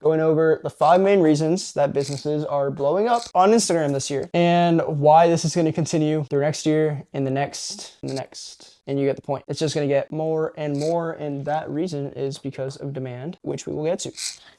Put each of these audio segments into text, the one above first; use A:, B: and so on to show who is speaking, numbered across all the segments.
A: going over the 5 main reasons that businesses are blowing up on Instagram this year and why this is going to continue through next year and the next and the next. And you get the point. It's just going to get more and more, and that reason is because of demand, which we will get to.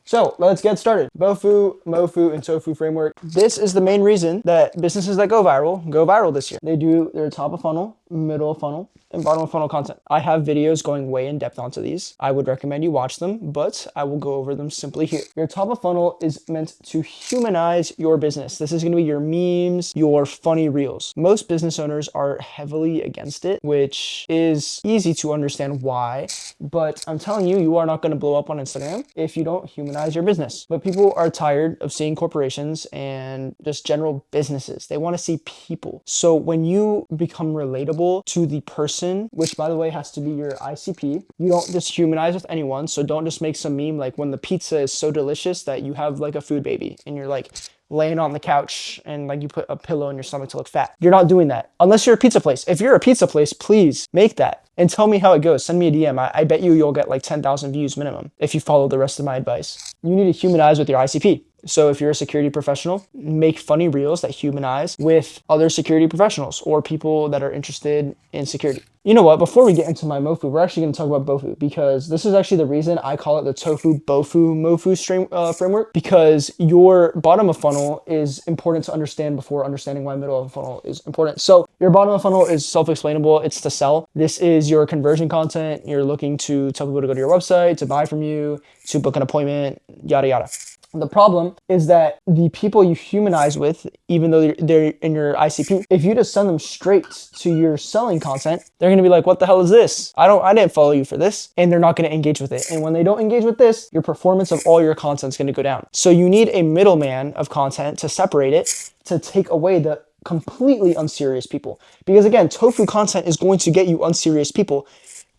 A: So let's get started. BOFU, MOFU, and TOFU framework. This is the main reason that businesses that go viral this year. They do their top of funnel, middle of funnel, and bottom of funnel content. I have videos going way in depth onto these. I would recommend you watch them, but I will go over them simply here. Your top of funnel is meant to humanize your business. This is going to be your memes, your funny reels. Most business owners are heavily against it, which is easy to understand why, but I'm telling you, you are not going to blow up on Instagram if you don't humanize your business. But people are tired of seeing corporations and just general businesses. They want to see people. So when you become relatable to the person, which by the way has to be your ICP, you don't just humanize with anyone. So don't just make some meme like when the pizza is so delicious that you have like a food baby and you're like laying on the couch and like you put a pillow in your stomach to look fat. You're not doing that unless you're a pizza place. If you're a pizza place, please make that and tell me how it goes. Send me a DM. I bet you'll get like 10,000 views minimum if you follow the rest of my advice. You need to humanize with your ICP. So if you're a security professional, make funny reels that humanize with other security professionals or people that are interested in security. You know what? Before we get into my MOFU, we're actually going to talk about BOFU because this is actually the reason I call it the TOFU, BOFU, MOFU framework, because your bottom of funnel is important to understand before understanding why middle of funnel is important. So your bottom of funnel is self-explainable. It's to sell. This is your conversion content. You're looking to tell people to go to your website, to buy from you, to book an appointment, yada, yada. The problem is that the people you humanize with, even though they're in your ICP, if you just send them straight to your selling content, they're going to be like, what the hell is this? I didn't follow you for this. And they're not going to engage with it. And when they don't engage with this, your performance of all your content is going to go down. So you need a middleman of content to separate it, to take away the completely unserious people. Because again, TOFU content is going to get you unserious people,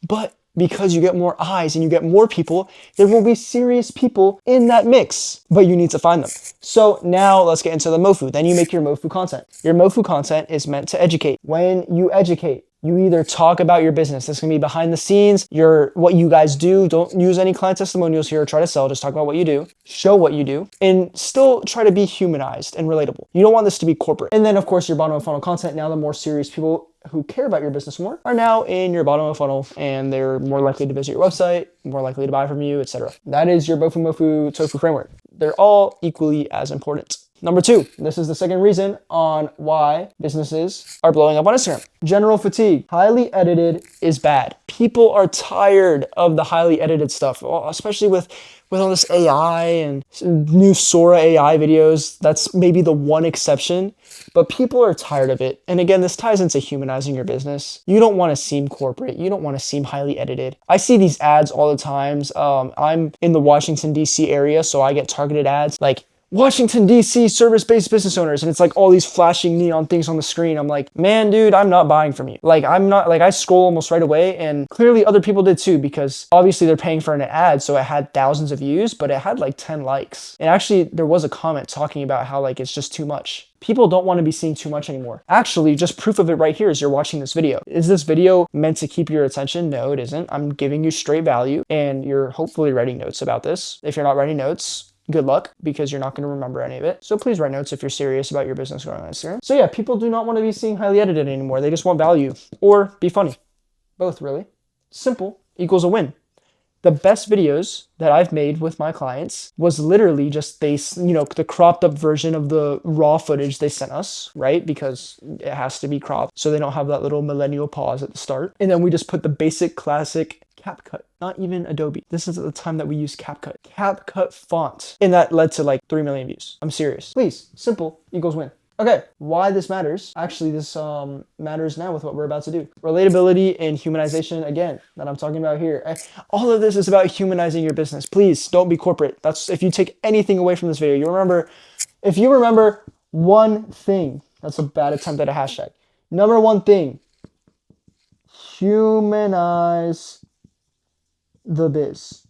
A: but because you get more eyes and you get more people, there will be serious people in that mix, but you need to find them. So now let's get into the MOFU. Then you make your MOFU content. Your MOFU content is meant to educate. When you educate, you either talk about your business. This can be behind the scenes, what you guys do. Don't use any client testimonials here or try to sell. Just talk about what you do, show what you do, and still try to be humanized and relatable. You don't want this to be corporate. And then of course your bottom of funnel content. Now the more serious people who care about your business more are now in your bottom of funnel and they're more likely to visit your website, more likely to buy from you, etc. That is your BOFU, MOFU, TOFU framework. They're all equally as important. Number 2, this is the second reason on why businesses are blowing up on Instagram. General fatigue. Highly edited is bad. People are tired of the highly edited stuff, especially with all this AI and new Sora AI videos. That's maybe the one exception, but people are tired of it. And again, this ties into humanizing your business. You don't want to seem corporate. You don't want to seem highly edited. I see these ads all the times. I'm in the Washington, D.C. area, so I get targeted ads like, Washington, D.C. service-based business owners. And it's like all these flashing neon things on the screen. I'm like, man, dude, I'm not buying from you. I scroll almost right away. And clearly other people did too, because obviously they're paying for an ad. So it had thousands of views, but it had like 10 likes. And actually there was a comment talking about how like, it's just too much. People don't want to be seeing too much anymore. Actually, just proof of it right here is you're watching this video. Is this video meant to keep your attention? No, it isn't. I'm giving you straight value and you're hopefully writing notes about this. If you're not writing notes, good luck, because you're not going to remember any of it. So please write notes if you're serious about your business going on Instagram. So yeah, people do not want to be seeing highly edited anymore. They just want value or be funny. Both really. Simple equals a win. The best videos that I've made with my clients was literally just the cropped up version of the raw footage they sent us, right? Because it has to be cropped so they don't have that little millennial pause at the start. And then we just put the basic classic CapCut, not even Adobe. This is at the time that we used CapCut font. And that led to like 3 million views. I'm serious. Please, simple equals win. Okay, why this matters? Actually, this matters now with what we're about to do. Relatability and humanization, again, that I'm talking about here. All of this is about humanizing your business. Please don't be corporate. That's if you take anything away from this video. If you remember one thing, that's a bad attempt at a hashtag. Number one thing, humanize the biz.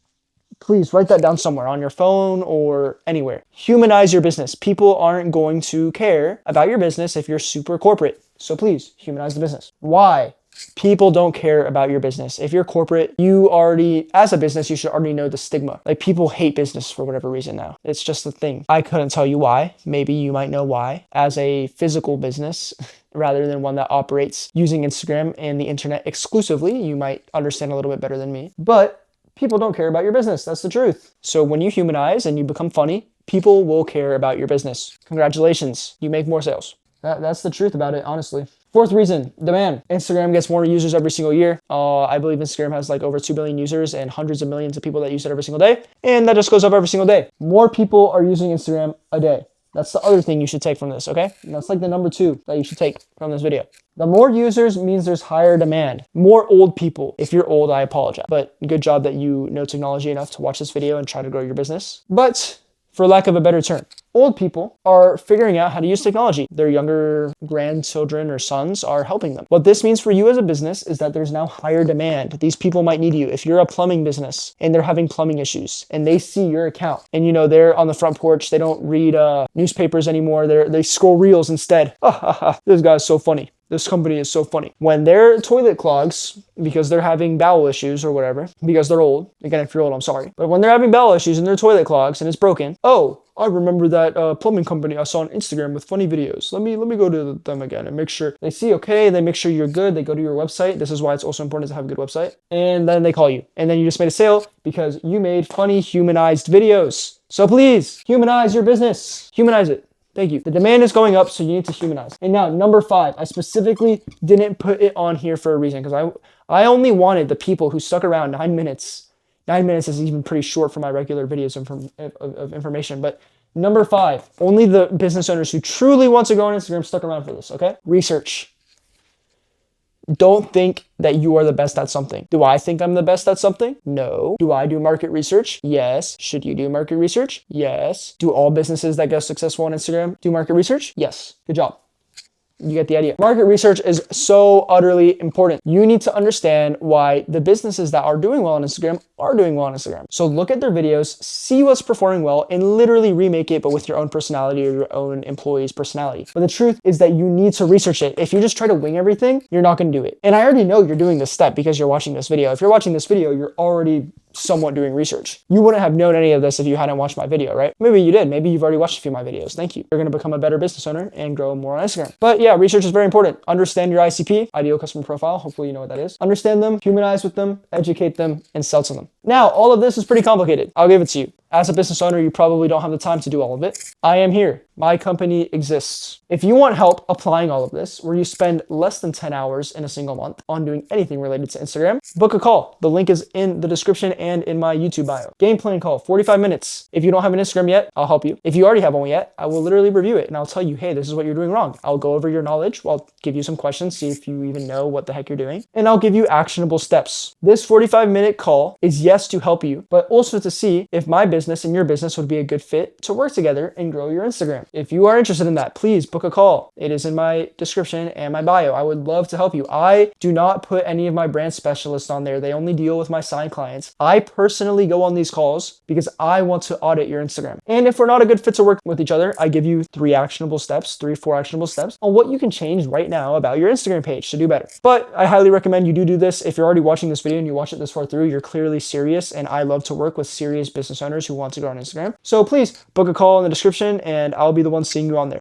A: Please write that down somewhere on your phone or anywhere. Humanize your business. People aren't going to care about your business if you're super corporate. So please humanize the business. Why? People don't care about your business. If you're corporate, as a business, you should already know the stigma. Like, people hate business for whatever reason now. It's just a thing. I couldn't tell you why. Maybe you might know why. As a physical business, rather than one that operates using Instagram and the internet exclusively, you might understand a little bit better than me. But people don't care about your business. That's the truth. So when you humanize and you become funny, people will care about your business. Congratulations, you make more sales. That's the truth about it, honestly. Fourth reason, demand. Instagram gets more users every single year. I believe Instagram has like over 2 billion users and hundreds of millions of people that use it every single day. And that just goes up every single day. More people are using Instagram a day. That's the other thing you should take from this, okay? And that's like the number 2 that you should take from this video. The more users means there's higher demand. More old people. If you're old, I apologize. But good job that you know technology enough to watch this video and try to grow your business. But for lack of a better term, old people are figuring out how to use technology. Their younger grandchildren or sons are helping them. What this means for you as a business is that there's now higher demand. These people might need you. If you're a plumbing business and they're having plumbing issues and they see your account and they're on the front porch, they don't read newspapers anymore. They scroll reels instead. This guy's so funny. This company is so funny. When their toilet clogs because they're having bowel issues or whatever, because they're old. Again, if you're old, I'm sorry. But when they're having bowel issues and their toilet clogs and it's broken, oh, I remember that plumbing company I saw on Instagram with funny videos. Let me go to them again and make sure they see, okay, they make sure you're good. They go to your website. This is why it's also important to have a good website. And then they call you. And then you just made a sale because you made funny, humanized videos. So please, humanize your business. Humanize it. Thank you. The demand is going up, so you need to humanize. And now, number 5, I specifically didn't put it on here for a reason because I only wanted the people who stuck around 9 minutes. 9 minutes is even pretty short for my regular videos of information. But number 5, only the business owners who truly want to go on Instagram stuck around for this, okay? Research. Don't think that you are the best at something. Do I think I'm the best at something? No. Do I do market research? Yes. Should you do market research? Yes. Do all businesses that get successful on Instagram do market research? Yes. Good job. You get the idea. Market research is so utterly important. You need to understand why the businesses that are doing well on Instagram are doing well on Instagram. So look at their videos, see what's performing well, and literally remake it, but with your own personality or your own employee's personality. But the truth is that you need to research it. If you just try to wing everything, you're not going to do it. And I already know you're doing this step because you're watching this video. If you're watching this video, you're already somewhat doing research. You wouldn't have known any of this if you hadn't watched my video, right? Maybe you did. Maybe you've already watched a few of my videos. Thank you. You're going to become a better business owner and grow more on Instagram. But yeah, research is very important. Understand your ICP, ideal customer profile. Hopefully you know what that is. Understand them, humanize with them, educate them, and sell to them. Now, all of this is pretty complicated. I'll give it to you. As a business owner, you probably don't have the time to do all of it. I am here. My company exists. If you want help applying all of this, where you spend less than 10 hours in a single month on doing anything related to Instagram, book a call. The link is in the description and in my YouTube bio. Game plan call, 45 minutes. If you don't have an Instagram yet, I'll help you. If you already have one yet, I will literally review it and I'll tell you, hey, this is what you're doing wrong. I'll go over your knowledge. I'll give you some questions, see if you even know what the heck you're doing. And I'll give you actionable steps. This 45-minute call is yes to help you, but also to see if my business and your business would be a good fit to work together and grow your Instagram. If you are interested in that, please book a call. It is in my description and my bio. I would love to help you. I do not put any of my brand specialists on there. They only deal with my signed clients. I personally go on these calls because I want to audit your Instagram. And if we're not a good fit to work with each other, I give you 4 actionable steps on what you can change right now about your Instagram page to do better. But I highly recommend you do this. If you're already watching this video and you watch it this far through, you're clearly serious, and I love to work with serious business owners who want to grow on Instagram. So please book a call in the description and I'll be the one seeing you on there.